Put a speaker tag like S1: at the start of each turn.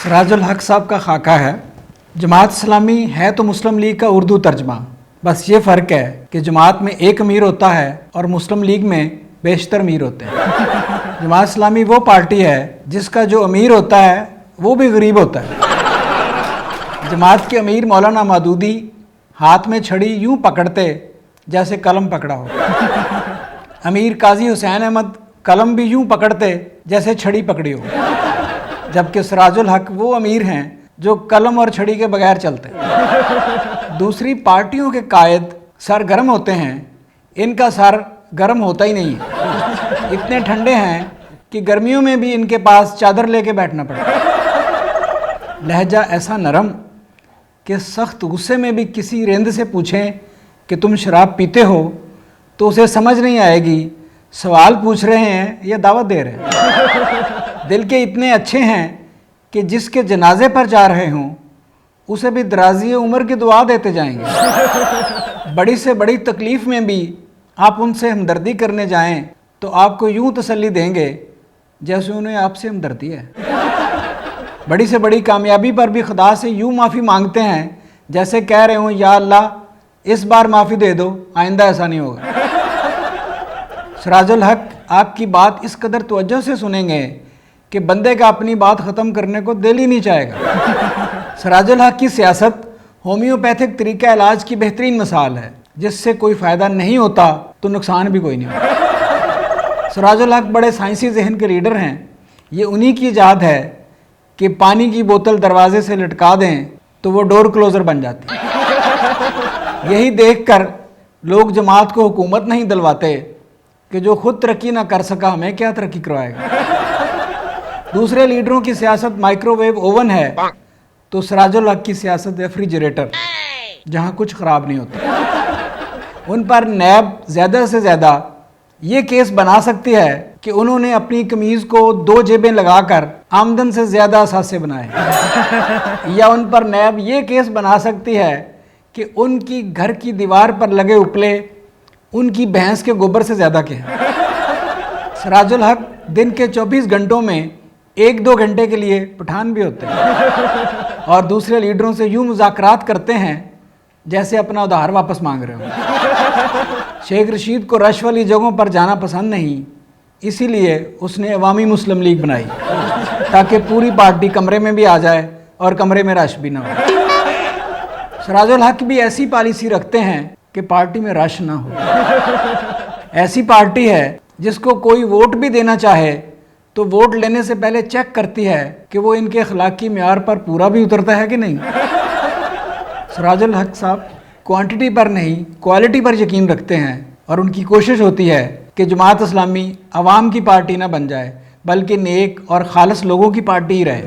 S1: सराजुल हक साहब का खाका है। जमात इस्लामी है तो मुस्लिम लीग का उर्दू तर्जमा, बस ये फ़र्क है कि जमात में एक अमीर होता है और मुस्लिम लीग में बेशतर अमीर होते हैं। जमात इस्लामी वो पार्टी है जिसका जो अमीर होता है वो भी गरीब होता है। जमात के अमीर मौलाना मौदूदी हाथ में छड़ी यूं पकड़ते जैसे कलम पकड़ा हो। अमीर काजी हुसैन अहमद कलम भी यूं पकड़ते जैसे छड़ी पकड़ी हो। जबकि सराजुल हक वो अमीर हैं जो कलम और छड़ी के बगैर चलते हैं। दूसरी पार्टियों के कायद सर गर्म होते हैं, इनका सर गर्म होता ही नहीं है। इतने ठंडे हैं कि गर्मियों में भी इनके पास चादर लेके बैठना पड़ता है। लहजा ऐसा नरम कि सख्त गुस्से में भी किसी रेंद से पूछें कि तुम शराब पीते हो तो उसे समझ नहीं आएगी सवाल पूछ रहे हैं या दावत दे रहे हैं। दिल के इतने अच्छे हैं कि जिसके जनाजे पर जा रहे हों उसे भी दराज़ी उम्र की दुआ देते जाएंगे। बड़ी से बड़ी तकलीफ़ में भी आप उनसे हमदर्दी करने जाएं तो आपको यूं तसल्ली देंगे जैसे उन्हें आपसे हमदर्दी है। बड़ी से बड़ी कामयाबी पर भी खुदा से यूं माफ़ी मांगते हैं जैसे कह रहे हों या अल्लाह इस बार माफ़ी दे दो, आइंदा ऐसा नहीं होगा। सराजुल हक आपकी बात इस कदर तवज्जो से सुनेंगे कि बंदे का अपनी बात ख़त्म करने को दिल ही नहीं चाहेगा। सराजुल हक की सियासत होम्योपैथिक तरीका इलाज की बेहतरीन मिसाल है, जिससे कोई फ़ायदा नहीं होता तो नुकसान भी कोई नहीं होता। सराजुल हक बड़े साइंसी जहन के लीडर हैं। ये उन्हीं की इजाद है कि पानी की बोतल दरवाजे से लटका दें तो वो डोर क्लोज़र बन जाती है। यही देखकर लोग जमात को हुकूमत नहीं दिलवाते कि जो खुद तरक्की ना कर सका हमें क्या तरक्की करवाएगा। दूसरे लीडरों की सियासत माइक्रोवेव ओवन है तो सराजुल हक की सियासत रेफ्रिजरेटर, जहाँ कुछ ख़राब नहीं होता। उन पर नैब ज़्यादा से ज़्यादा ये केस बना सकती है कि उन्होंने अपनी कमीज़ को 2 जेबें लगाकर आमदन से ज़्यादा असासे बनाए। या उन पर नैब ये केस बना सकती है कि उनकी घर की दीवार पर लगे उपले उनकी भैंस के गोबर से ज़्यादा के हैं। सराजुल हक दिन के 24 घंटों में 1-2 घंटे के लिए पठान भी होते हैं और दूसरे लीडरों से यूं मुज़ाकरात करते हैं जैसे अपना उधार वापस मांग रहे हो। शेख रशीद को रश वाली जगहों पर जाना पसंद नहीं, इसीलिए उसने अवामी मुस्लिम लीग बनाई ताकि पूरी पार्टी कमरे में भी आ जाए और कमरे में रश भी ना हो। सराजुल हक भी ऐसी पॉलिसी रखते हैं कि पार्टी में रश ना हो। ऐसी पार्टी है जिसको कोई वोट भी देना चाहे तो वोट लेने से पहले चेक करती है कि वो इनके अखलाकी म्यार पर पूरा भी उतरता है कि नहीं। सराजुल हक साहब क्वांटिटी पर नहीं क्वालिटी पर यकीन रखते हैं और उनकी कोशिश होती है कि जमात इस्लामी अवाम की पार्टी ना बन जाए बल्कि नेक और खालिस लोगों की पार्टी ही रहे।